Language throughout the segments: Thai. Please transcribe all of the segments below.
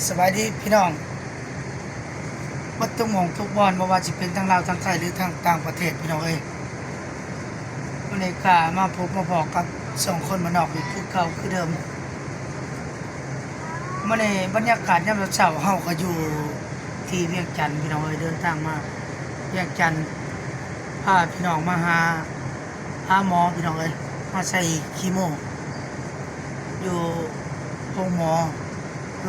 สบายดีพี่น้องวัดทุกหม่องทุกบอนบ่ว่าจะเป็นทั้งลาวทั้งไทยหรือทั้งต่างประเทศพี่น้องวันนี้ก็มาพบมาพอกับ2คนมานอกอีกคือเก่าคือเดิมมื้อนี้บรรยากาศยามเช้าเฮาก็อยู่ที่เวียงจันทน์พี่น้องเดินทางมาเวียงจันทน์พาพี่น้องมาหาหมอพี่น้องมาใส่คีโมอยู่โรงหมอ103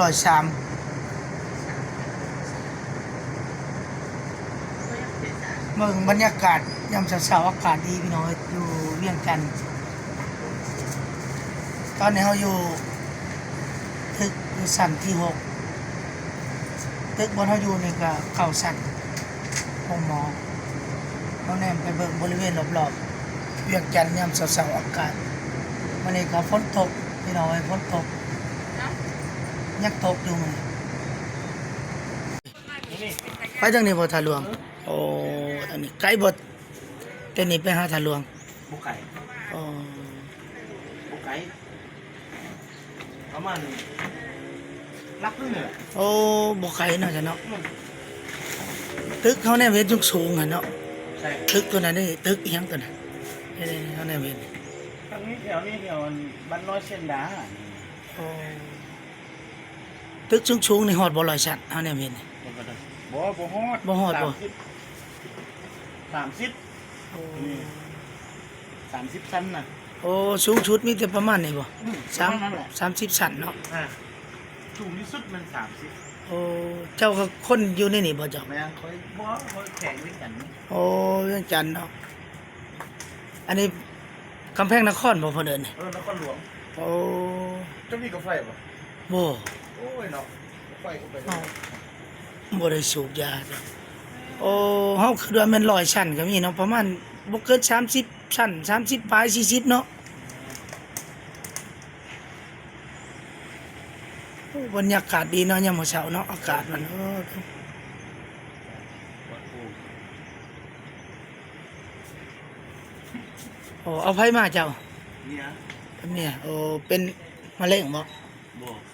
เมืองบรรยากาศยามเช้าอากาศดีพี่น้องอยู่เวียงจันทน์ตอนนี้เราอยู่ตึกชั้นที่6ตึกบนเราอยู่นี่ก็เข้าชั้นห้องหมอเราแนมไปเบิ่งบริเวณรอบๆเวียงจันทน์ยามเช้าอากาศวันนี้ก็ฝนตกพี่น้องฝนตกยักตกอยู่มื้อไปทางนี้บ่ทาหลวงโอ้อันนี้ไกลบ่แต่นี่ไปหาทาหลวงบุกไก่อ๋อบุกไก่ประมาณรักเลยโอ้บ่ไกลเนาะจ้ะเนาะตึกเขาแน่เว้นสูงๆอ่ะเนาะใช่ตึกตัวนั้นนี่ตึกอีหยังตัวนั้นนี่เขาแน่เว้นทางนี้แถวบ้านน้อยเส้นดาโอ้ตึกสูงๆนี่ฮอดบ่100ชั้นเฮาแน่เว้นบ่ฮอดบ่ฮอดบ่30โอ้30ชั้นน่ะโอ้สูงสุดมีแต่ประมาณนี้บ่30ชั้นเนาะสูงที่สุดมัน30โอ้เจ้าก็คนอยู่ในนี่บ่เจ้าแม่ค่อยบ่ค่อยแข่งด้วยกันโอ้เวียงจันทน์เนาะอันนี้กำแพงนครบ่พอเดินนี่นครหลวงโอ้จะมีกาแฟบ่บ่โอ้ยเนาะไฟก็ไปบ่ได้สูบยาจ้ะโอ้เฮาคิดว่ามัน100ชั้นก็มีเนาะประมาณบ่เกิน30ชั้น30ปลาย40เนาะโอ้บรรยากาศดีเนาะยามมื้อเช้าเนาะอากาศมันโอ้เอาไผมาเจ้าเนี่ยโอ้เป็นมะเร็งบ่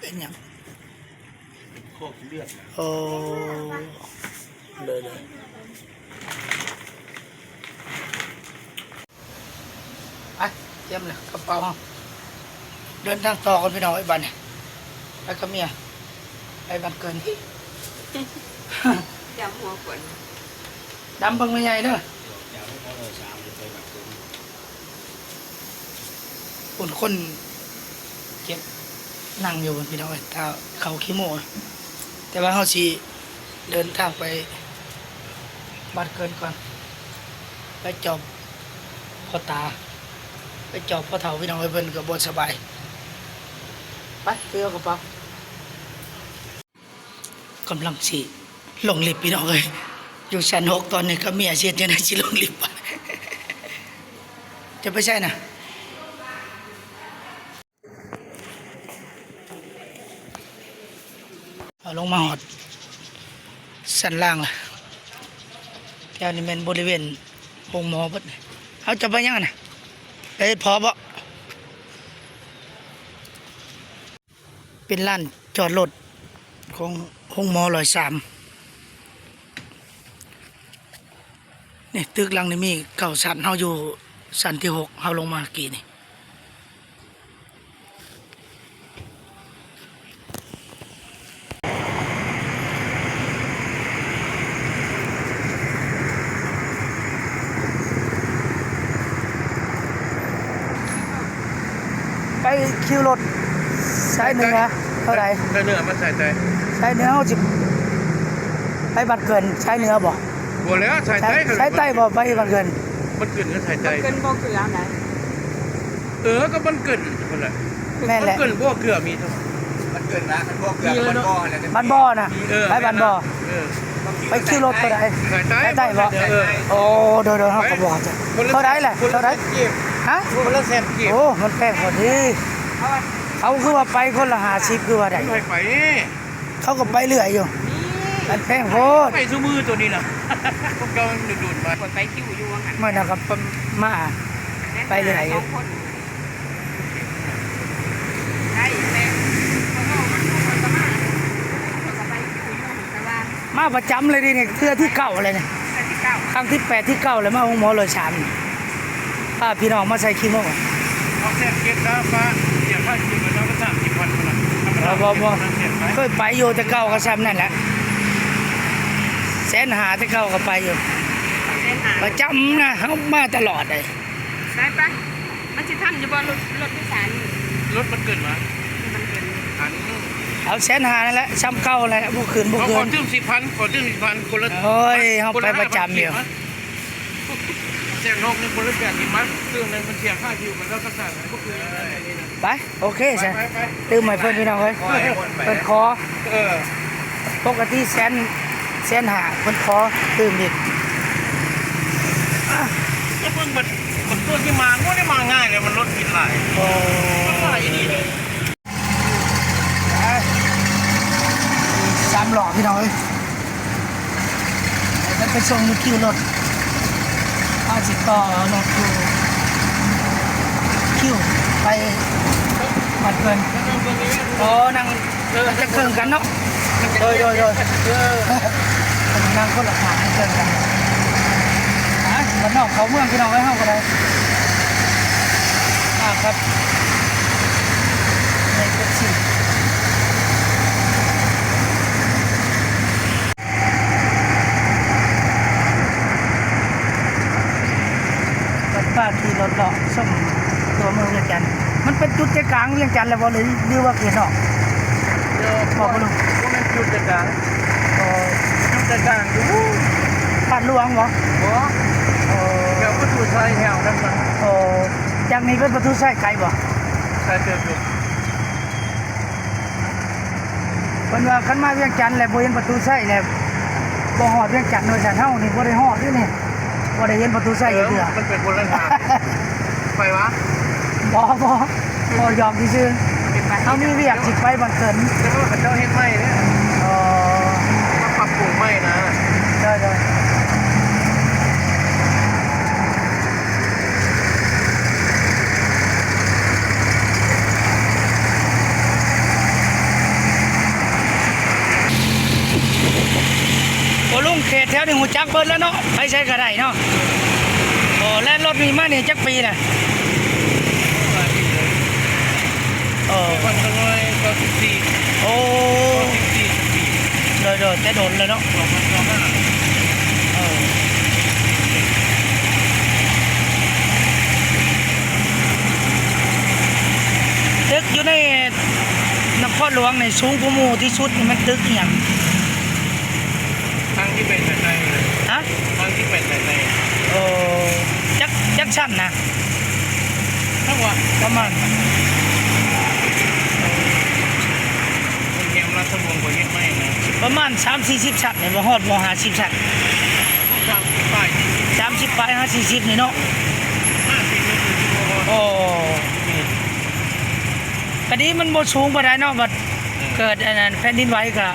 เป็นหยังโคกเลือดโอ้เลยไปเตรียมเลยกระเป๋าเดินทางต่อกันพี่น้องไอ้บันไปกับเมียไอ้บันเกินดำหัวขวนดำบังไม่ใหญ่เด้อคนเก็บนั่งอยู่บนพี่น้องถ้าเขาขี้โม่แต่ว่าเขาสิเดินทางไปบ้านเกินก่อนไปจอบพ่อตาไปจอบพ่อเฒ่าพี่น้องไอ้เพิ่นก็บ่สบายไปเตือกระเป๋ากำลังสิลงลิฟต์พี่น้องเลยอยู่ชั้น6ตอนนี้ก็เมียเสียจังได๋สิลงลิฟต์จะไปใช่น่ะเอาลงมาหอดสันล่างล่ะแถวนี้เป็นบริเวณโรงหมอพุ่นเขาจะไปยังไงไปพอบ่เป็นร้านจอดรถของโรงหมอ103นี่ตึกหลังนี้มี9ชั้นเขาอยู่ชั้นที่6เขาลงมากี่นี่ไปคิวรถใช้เนื้อเท่าไหร่ใช้เนื้อมาใส่ใจใช้เนื้อเขาจิไปบัตรเกินใช้เนื้อบ่บ่แล้วใส่ใจใช้ไต้บ่ไปบัตรเกินมันเกินก็ใส่ใจเกินบ่เกลือไหนก็มันเกินคนละแม่นแหละมันเกินบ่เกลือมีเท่ามันเกินนะมันบ่เกลือมันบ่อะไรบ้านบ่อนะไปบ้านบ่อไปคิวรถเท่าไหร่ใช้ไต้บ่โอ้เดี๋ยวเขาก็บอกจะเท่าไหร่แหละเท่าไหร่ฮะคนละ100,000กีบโอ้มันแพงพอดีเขาคือว่าไปคนละ50คือว่าได้ไปเขาก็ไปเรื่อยอยู่มันแพงโพดไปซื้อมือตัวนี้นะพวกเราดูดมาไปคิวอยู่ว่างั้นไม่นะครับมาไปเรื่อยอยู่ใช่แม่ ประจำเลยดิเนี่ยเทื่อที่เก่าเลยเนี่ย แต่ที่เก้า ครั้งที่8ที่9เลยมาห้องหมอเลย3พาพี่น้องมาใส่คีโม เอาเส้นเก็บน้ำฟ้าเสียค่าคิวกันแล้วก็30,000คนละ เคยไปอยู่แต่เก่าก็ซ้ำนั่นแหละแสนหาแต่เก่าก็ไปอยู่ เส้นหา ประจำนะเขามาตลอดเลย ได้ปะมันจะทันอยู่บนรถผู้สาร รถมันเกินมา มันเกิน อัน เอาแสนหานั่นแหละซ้ำเก่าเลยพวกคืนพวก เขา คื ขอน ถึง10,000ขอถึง10,000คนละ โอ้ยเขาไปประจำอยู่ เสียงนกนี่คนละ80มันเรื่องนึงมันเสียค่าคิวกันแล้วก็สั่งก็คือนี่นะ ไปโอเคใช่ตื่มใหม่เพื่อนพี่น้องเฮ้ยเปิดคอ เออ ปกติแสนหาเปิดคอตื่มอีก ก็เพิ่งมันตัวที่มาก็ได้มาง่ายเลยมันรถกินหลาย โอ้ มันหลายนี่เลย 3 หล่อพี่น้องเอ้ยแล้วไปส่งในคิวรถเอาสิต่อรถคิวไปบัดเกินโอ้นั่งจะเครื่องกันเนาะโดยนั่งคนละขาเครื่องกันบ้านนอกเขาเมืองพี่น้องไว้ห้องกันเลยครับในเป็ดซี่ป้าขี่รถเลาะส่งตัวเมืองเวียงจันทน์มันเป็นจุดใจกลางเวียงจันทน์แล้วบ่เลยหรือว่าเขตนอก เดี๋ยวบอกว่ามันจุดกลางจุดกลางอยู่ บ้านหลวงบ่ แถวประตูชัยแถวนั้นมัน โอ้จากนี้เป็นประตูใช้ไกลบ่ ใช่เจออยู่ เพิ่นว่าคันมาเวียงจันทน์แล้วบ่เห็นประตูใช้แล้วบ่ฮอดเวียงจันทน์โดยสารเฮานี่บ่ได้ฮอดด้วยนี่บ่ได้เห็นประตูใช้อยู่เด้อ มันเป็นคนละทางไปวะ บ่ยอมซื่อๆเฮามีเวียกสิไปบ้านเกิน แต่ว่าเขาเจ้าเฮ็ดไม่เนี่ย อ๋อ มาปรับปรุงไม่นะ ได้โอ้ลุงเขตแถวนี้หูจักเบิดแล้วเนาะไปใช้ก็ได้เนาะโอ้แล้วรถมีมานี่จักปีน่ะโอ้ คนละร้อยก็สี่ โอ้ สี่ปี โดยแต่โดนเลยเนาะ 2,200 เออตึกอยู่ในนครหลวงในสูงกว่าหมู่ที่สุดนี่มันตึกอหย่าง ทางที่เป็นแบบไหน ฮะ ทางที่เป็นแบบไหน โอ้จักชั้นนะ ทั้งวัน ประมาณ คนเยี่ยมรัฐวงศ์ก็เฮ็ดไม่นะ ประมาณ30-40ชั้นเนี่ยบ่ฮอดบ่50ชั้น ทางที่ป้าย30ไป50-40นี่เนาะ 50นี่คือที่ว่า โอ้กะนี้มันบ่สูงบ่ได้เนาะบัดเกิดอันนั้นแผ่นดินไหวก็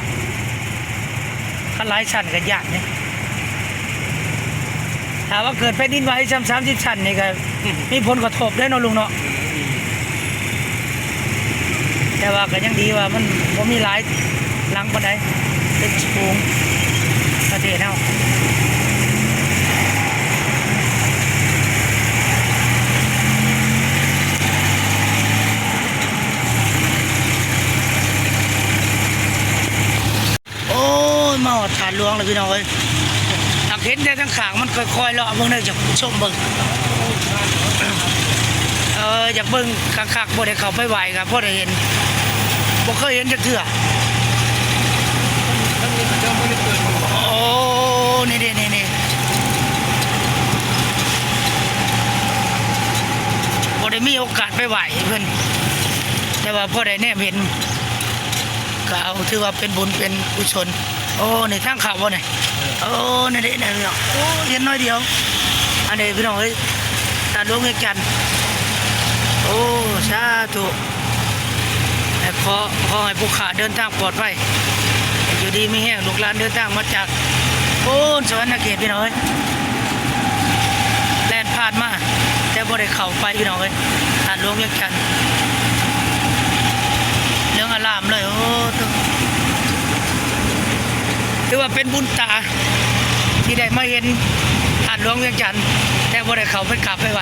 หลายชั้นก็ยากเนี่ยถ้าว่าเกิดแผ่นดินไหว30ชั้นนี่ก็มีผลกระทบได้เนาะลุงเนาะแต่ว่าก็ยังดีว่ามันบ่มีหลายหลังปานใดเป็นสูงประเทศเฮาโอ้ยมาหอดฐานหลวงเลยพี่น้องเอ้ยถ้าเห็นได้ทั้งข้างมันค่อยๆเลาะเบิ่งได้จากชมเบิ่งอยากเบิ่งคักๆบ่ได้เข้าไปไหว้ครับบ่ได้เห็นบ่เคยเห็นจักเทื่อ ทั้งนี้เขาเจ้าไม่ได้เกิดอยู่ โอ้นี่บ่ได้มีโอกาสไปไหว้เพิ่นแต่ว่าพอได้แนมเห็นก็เอาถือว่าเป็นบุญเป็นกุศลโอ้นี่ทางเข้าบ่นี่โอ้นี่เด้นี่เนาะโอ้เห็นน้อยเดียวอันนี้พี่น้องเอ้ยตาหลวงเวียงจันทน์โอ้สาธุแต่ขอให้ผู้ขาเดินทางปลอดภัยอยู่ดีมีแห้งลูกหลานเดินทางมาจากโอ้สวรรค์เขตพี่น้องเอ้ยแล่นผ่านมาแต่บ่ได้เข้าไปพี่น้องเอ้ยตาหลวงเวียงจันทน์เรื่องอารามเลยโอ้ ถือว่าเป็นบุญตาที่ได้มาเห็นหาดหลวงเวียงจันทน์แต่บ่ได้เข้าไปกราบไปไหว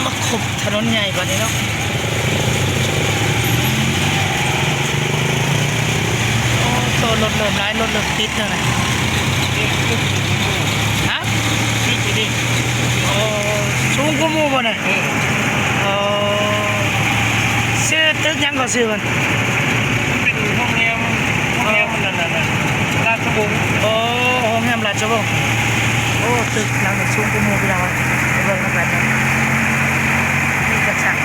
มาขบถนนใหญ่กว่านี้เนาะโอ้ตัวรถเริ่มร้ายรถเริ่มติดแล้วนะฮะ นี่คือนี่ โอ้สูงกว่าหมู่บ่น่ะโอ้ซื้อตึกหยังก็ซื้อมัน มันเป็นห้องแรมมันนั่นน่ะราชวงศ์ โอ้โรงแรมราชวงศ์โอ้ตึกหลังนี้สูงกว่าหมู่พี่น้องไปเบิ่งกันแบบนั้นนี่กระชัง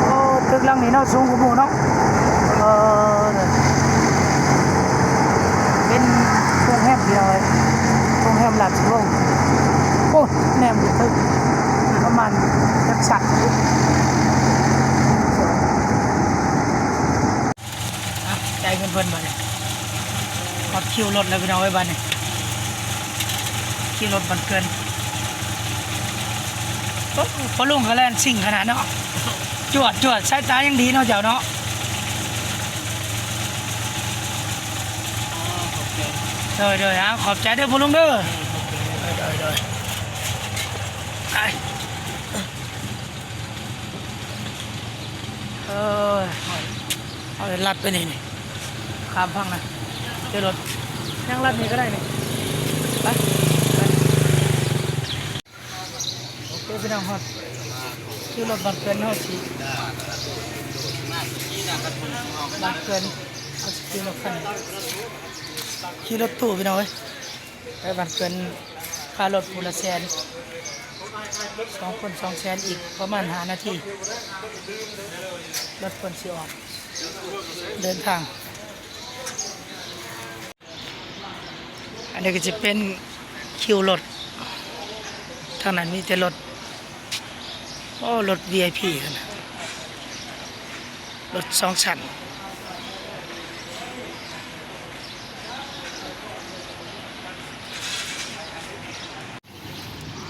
โอ้ตึกหลังนี้เนาะสูงกว่าหมู่เนาะเป็นโรงแรมเดียวเลยโรงแรมราชวงศ์โอ้แนมอยู่ตึกประมาณจักสักใจเงินเพิ่นบ่เนี่ยขอคิวรถแล้วพี่น้องไว้บ้านเนี่ยคิวรถบันเกินโอ้พอลุงเขาแล่นสิ่งขนาดเนาะจวดสายตายังดีเนาะเจ้าเนาะเด้อฮะขอบใจเด้อพ่อลุงเด้อเด้อไปเอาลัดไปนี่ข้ามพังนะเจอรถยังลัดนี่ก็ได้นี่ไปโอเคพี่น้องฮอดชื่อรถบันเกินเฮาสิบันเกินเอาสิขี่รถคันขี่รถตู้พี่น้องเอ้ยไปบันเกินค่ารถผู้ละแสน2 คน2 แสนอีกประมาณ5 นาทีรถเพิ่นสิออกเดินทางอันนี้ก็จะเป็นคิวรถทางนั้นมีแต่รถโอ้รถ VIP กันนะรถ2 ชั้น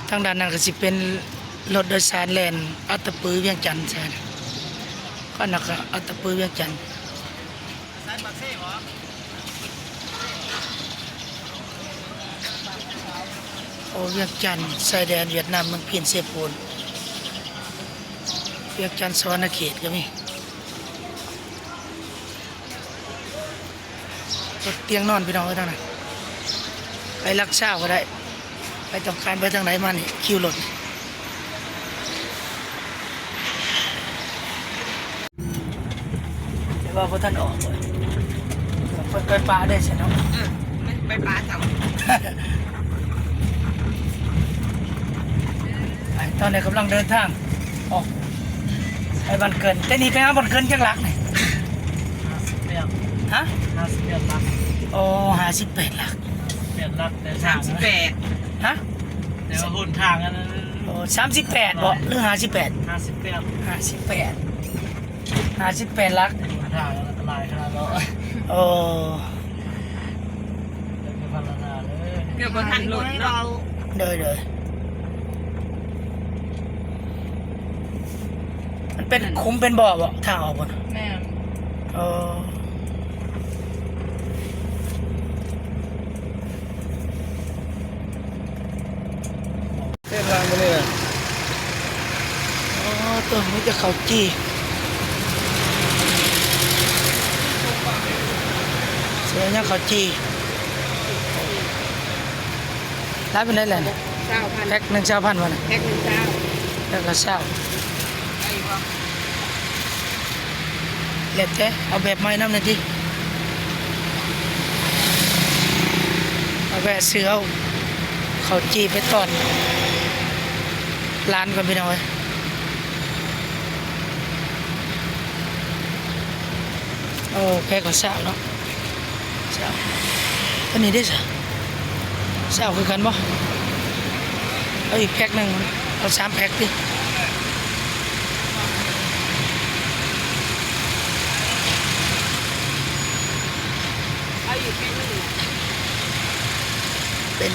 ทางด้านนั้นก็จะเป็นรถโดยสารแล่นอัตตปือเวียงจันทน์ใช่ก็นักอัตตปือเวียงจันทน์โอ้เวียงจันทน์ชายแดนเวียดนามเมืองเพียนเซโปนเวียงจันทน์สวรรณเขตก็มีรถเตียงนอนพี่น้องไว้ทางไหนไปรักษาก็ได้ไปต้องการไปทางไหนมานี่คิวรถแต่ว่าพอท่านออกเลยเปิดไปปลาได้ใช่ไหม ไปปลาเจ้า ตอนนี้กำลังเดินทางออกไปบันเกินแต่นี่ไปหาบันเกินจังหลักนี่ฮะ 58 ลัก โอ้58 หลัก 8 ลักแต่ทาง 38 ฮะ แต่ว่าหนทางอันนั้น โอ้38บ่หรือ58 58 58 หลัก หนทางอันตรายขนาดนั้น โอ้ เป็นพัฒนาเลย เกือบบ่ทันรถเนาะ เลยมันเป็นคุ้มเป็นบ่อบ่ทางออกบ่ แม่ โอ้เส้นทางไปเลย โอ้ตัวนี้จะเขาจี้เสียยังเขาจี้รับเป็นได้แหละเนี่ย 9,000 แพ็ค1,000 วันน่ะ แพ็ค1เจ้า แล้วก็เช้า ไอ้บ่ เล็ดแท้เอาแบบใหม่น้ำหน่อยดิเอาแบบเสือเอา เขาจีไปตอนร้านก่อนพี่น้อยโอ้แพ็กก็สาวเนาะสาวอันนี้ได้สาวคือกันบ่เอาอีกแพ็กหนึ่งเอา3 แพ็กดิเอาอยู่แค่นึง เป็น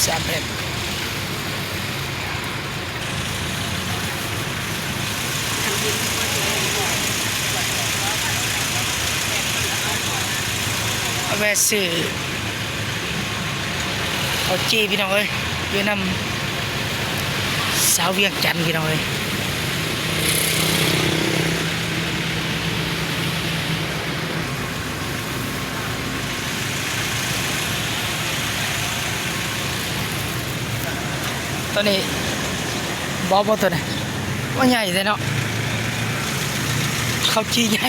3 แพ็กเอาไปซื้อเขาจีพี่น้องเอ้ยอยู่นำสาวเวียงจันทน์พี่น้องเอ้ยตัวนี้บอบตัวนี้ว่าใหญ่เลยเนาะเขาจีใหญ่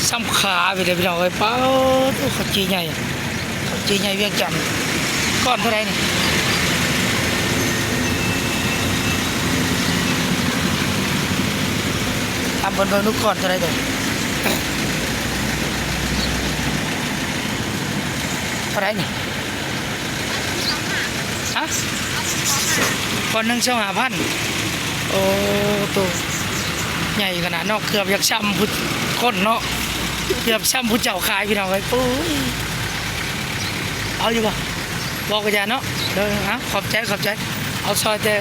ซ้ำขาไปเลยพี่น้องเอ้ยเป้าเขาจีใหญ่เขาจีใหญ่เวียงจันทน์ก้อนเท่าไหรนี่ทำบนเบอร์นุกก้อนเท่าไหรเด้อเท่าไหรนี่ฮะก้อน1,500โอ้ตัวใหญ่ขนาดเนาะเกือบอยากซ้ำพุทธก้นเนาะเกือบซ้ำพุทธเจ้าขายพี่น้องเอ้ยปุ้ยเอาอยู่ป่ะบอกกันยาเนาะเดี๋ยวฮะขอบใจเอาซอยแต่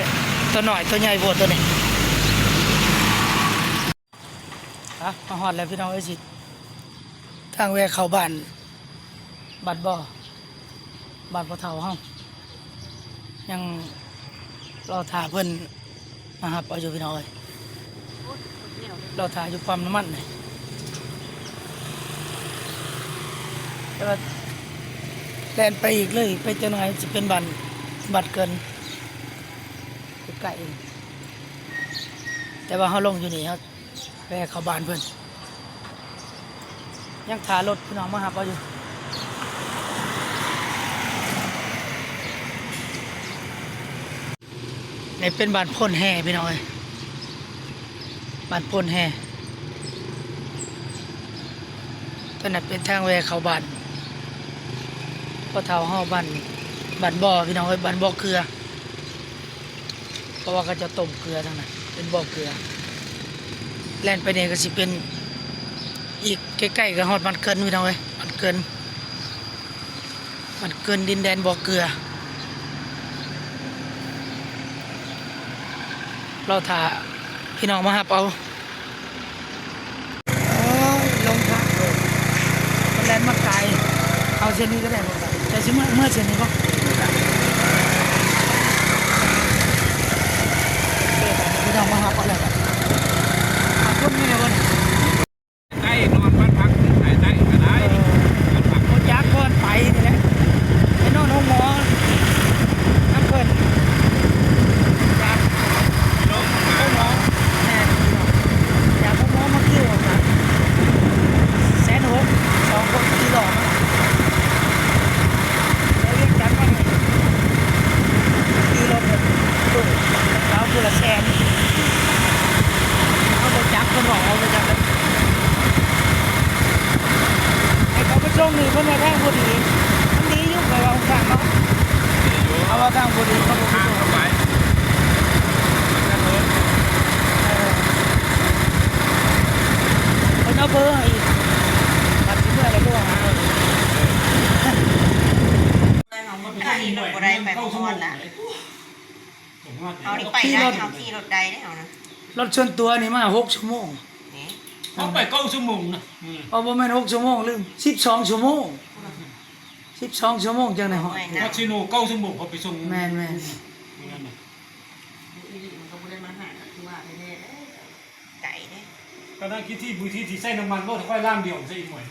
ตัวหน่อยตัวใหญ่โบดตัวนี้ฮะมาหอดแล้วพี่น้องเอ้ยสิทางแวะเข้าบ้านบัดบ่อเฒ่าเฮายังรอถ่าเพิ่นมาหับเอาอยู่พี่น้องเอ้ยเราถ่ายอยู่ปั๊มน้ำมันเลยแต่ว่าแล่นไปอีกเลยไปเจอหน่อยจะเป็นบัตรเกินใกล้เองแต่ว่าเขาลงอยู่นี่เขาไปเข้าบ้านเพื่อนยังถ่ารถพี่น้องมาหาเราอยู่ในเป็นบ้านพ่นแห่พี่น้องเอ้ยบ้านพ่นแห่ตอนนั้นเป็นทางแวะเข้าบ้านพอเท่าห้าบ้านบ่อพี่น้องเอ้ยบ้านบ่อเกลือเพราะว่าเขาจะต้มเกลือทั้งนั้นเป็นบ่อเกลือแล่นไปเนี่ยก็สิเป็นอีกใกล้ๆกับฮอดบ้านเกินพี่น้องเอ้ยบ้านเกินดินแดนบ่อเกลือเราถ่าพี่น้องมาหับเอาลงทางเลยแลนมาไกลเอาเส้นนี้ก็ได้บ่แต่สิเมื่อเส้นนี้ก็พี่น้องมาหับเอาแล้วหับคนนี้เลยวัน ใต้นอนบ้านพักใต้ก็ได้บ้านพัก โคจักก่อนไปนี่แหละไอ้นอนห้องหมอน้ำเพิ่นจาก ลง ห้องหมอแน่จากห้องหมอมาคิวกัน160,000 2 คนกี่หลอดแล้วเรียกจันว่าไงกี่รถเนี่ยตู้แล้วคือละ100,000เอาไปจับคนบอกเอาไปจับเลยไอ้เขาไปส่งนี่คนมาทางบุรีมันดีอยู่กับเราทางเนาะเอาว่าทางบุรีเขาบอก ข้างเข้าไปมันจะเถิด เขาเอาเบอร์ให้อีกบัตรที่เมื่อไรก็หาไก่รถบ่ได้ไปบ่ฮอดละเอานี่ไปได้เอาขี่รถใดได้เอานะ รถส่วนตัวนี่มา6 ชั่วโมง นี่ เขาไป9 ชั่วโมงนะ เอาประมาณ6 ชั่วโมงลืม12 ชั่วโมง12 ชั่วโมงจังไหนหอ ไม่ พ นะ อชิโน่9 ชั่วโมงเขาไปส่ง แม่น มันก็บ่ได้มาหาคือว่าแท้ๆไก่เด้ ก็ได้คิดที่บุที่ที่ใส่น้ำมันก็ค่อยล่างเดียวใส่อีกหน่อย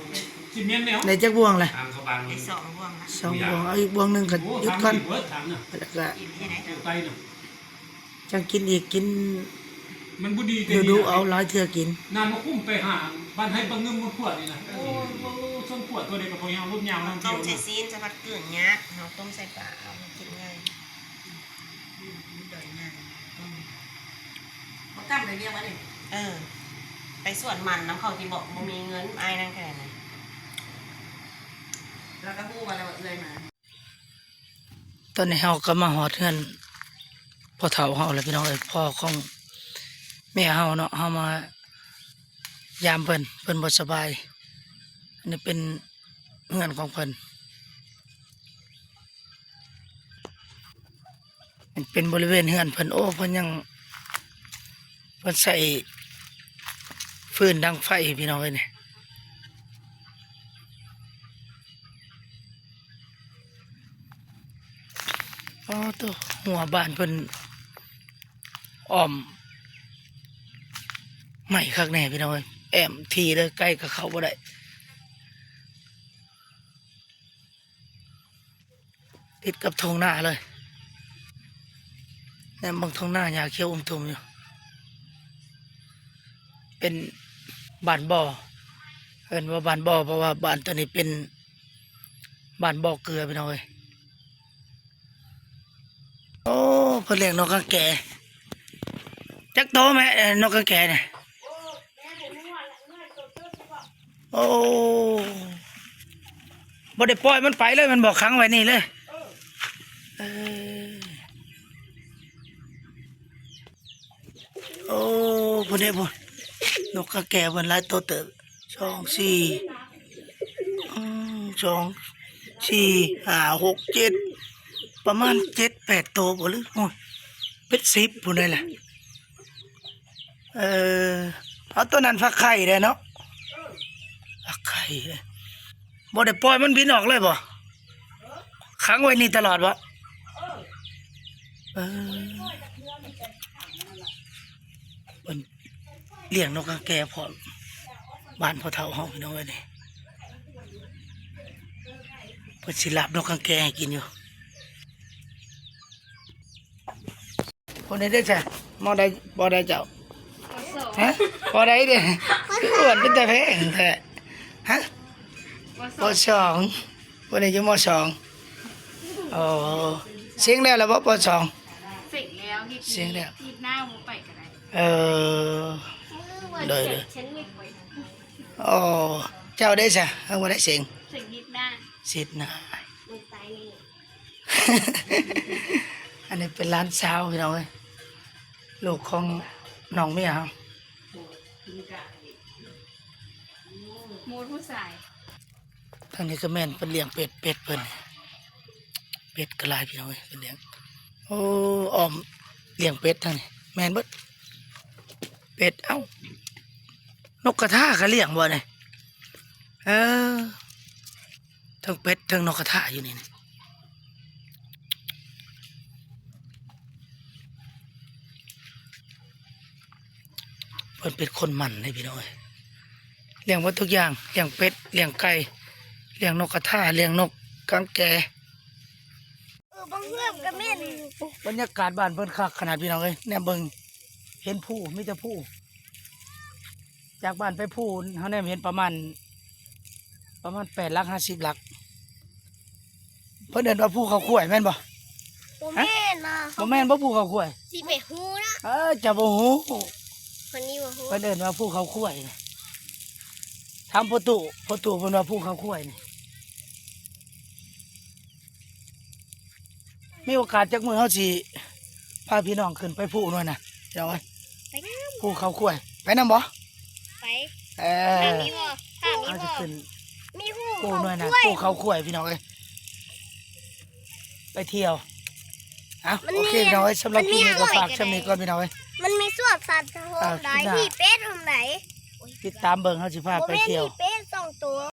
จิเมียนแนว ในจักบวงเลย ทางเขาบาง ได้สองบ่วงนะ 2 บวงเอาอีกบวงหนึงก็ โอ้ หยุด ทาง ก่อน เวิร์ดทางน่ะ แล้วก็ กินที่ไหน อยู่ใต้น่ะ จังกินอีกกิน มันบุดีแต่ ดูเอาหลายเทื่อกิน น้ำมาคุ้มไปหาบ้านให้ปังงึมมันขวดนี่นะโอ้ส้มขวดตัวเด็กกับพอยางรุ่นยาวน้ำ ต้ เกี่ ม ยว ใส่ซีนจะพัดเกลือนเนี้ยเราต้มใส่ปลาเอามากินง่ายดอยง่ายเขาตั้งเลยเรียกว่าดิไปสวนมันน้ำเขาที่บอกบ่มีเงินไอ้นั่นแค่ไหนแล้วก็พูดมาแล้วเลยมา ตอนนี้เฮาก็มาฮอดเฮือนพ่อเฒ่าเฮาแล้วพี่น้องเอ้ยพ่อของแม่เฮาเนาะเฮามายามเพิ่นบ่สบายอันนี้เป็นเฮือนของเพิ่นมันเป็นบริเวณเฮือนเพิ่นโอ้เพิ่นยังเพิ่นใส่ฟืนดังไฟพี่น้องเอ้ยนี่อ๋อตัวหัวบ้านเพิ่นอ้อมไม่คักแน่พี่น้องเอ้ยแอมทีเลยใกล้กับเขาบ่ได้ติดกับทงหน้าเลยแนมบางทงหน้าหญ้าเขียวตุ่มอยู่เป็นบ้านบ่อเอิ้นว่าบ้านบ่อเพราะว่าบ้านตัวนี้เป็นบ้านบ่อเกลือพี่น้องเอ้ยโอ้เพิ่นเลี้ยงนกกางแกจักโตไหมนกกางแกเนี่ยโอ้บ่ได้ปล่อยมันไปเลยมันบอกขังไว้นี่เลยเออโอ้พุ่นเด้พุ่นนกกางแกเพิ่นหลายโตเติบ2 4 2 4 5 6 7ประมาณ7 8โตบ่หรือโอ้ยเป็น10พุ่นได้ล่ะเอาตัวนั้นฟักไข่ได้เนาะฟักไข่เลยบ่ได้ปล่อยมันบินออกเลยบ่ขังไว้นี่ตลอดบ่เพิ่นเลี้ยงนกกางแกพร้อมบ้านพ่อเฒ่าเฮาพี่น้องเอ้ยนี่เพิ่นสิลาบนกกางแกให้กินอยู่คนนี้ได้จ้ะมอได้บ่ได้เจ้าฮะบ่ได้เด้คืออ้วนเป็นแต่แพงแท้ฮะปสองวันนี้อยู่มสองอ๋อเสียงแล้วล่ะบ่ปสอง เสร็จแล้วนี่ เสียงแล้ว หน้าหมูไปก็ได้ เลย ฉันไม่ไป อ๋อเจ้าได้จ้ะเอาบ่ได้เสียง เสร็จยิบหน้า สิทธิ์นะ ไม่ตายนี่ อันนี้เป็นร้านเช้าพี่น้องเอ้ยลูกของน้องเมียเฮา มูดผู้ชาย ทางนี้ก็แม่นเป็นเลี้ยงเป็ดเพิ่นเป็ดก็หลายพี่น้องเอ้ยเป็นเลี้ยงโอ้อ้อมเลี้ยงเป็ดทางนี้แม่นเบิดเป็ดเอ้านกกระทาก็เลี้ยงบ่เนี่ยทั้งเป็ดทั้งนกกระทาอยู่นี่เพิ่นเป็นคนมันเลยพี่น้องเอ้ยเลี้ยงหมดทุกอย่างเลี้ยงเป็ดเลี้ยงไก่เลี้ยงนกกระทาเลี้ยงนกกางแกบางเรื่องก็แม่นบรรยากาศบ้านเพิ่นคักขนาดพี่น้องเอ้ยแนมเบิ่งเห็นผู้มีแต่ผู้จากบ้านไปผู้เฮาแนมเห็นประมาณ8 หลัก 50 หลักเพิ่นเอิ้นว่าผู้เขาข้วยแม่นบ่ บ่แม่นนะ บ่แม่นบ่ผู้เขาข้วย สิไปฮู้นะ จะบ่ฮู้ คนนี้บ่ฮู้ เพิ่นเอิ้นว่าผู้เขาข้วยนี่ทำประตูเพิ่นว่าผู้เขาข้วยนี่มีโอกาสจักมื้อเฮาสิพาพี่น้องขึ้นไปผู้หน่อยนะเจ้าเอ้ย ไปน้ ผู้เขาข้วยไปนำบ่ ำไป เอ ทาง อ นี้บ่ทางนี้ เอาจะ บ่ ขึ้น มีฮู้ ผู้ เขา หน่อยนะ ด้วย ผู้เขาข้วยพี่น้องเอ้ยไปเที่ยวโอเคพี่น้องเอ้ยสำหรับคลิปนี้ก็ฝากช่ำนี้ก่อนพี่น้องเอ้ย มันมีส่วนสัตว์โหดใด อ่า มีเป็ดทางไหน ติดตามเบิ่งเฮาสิพา บ่ ไป แม่น เที่ยว มีเป็ด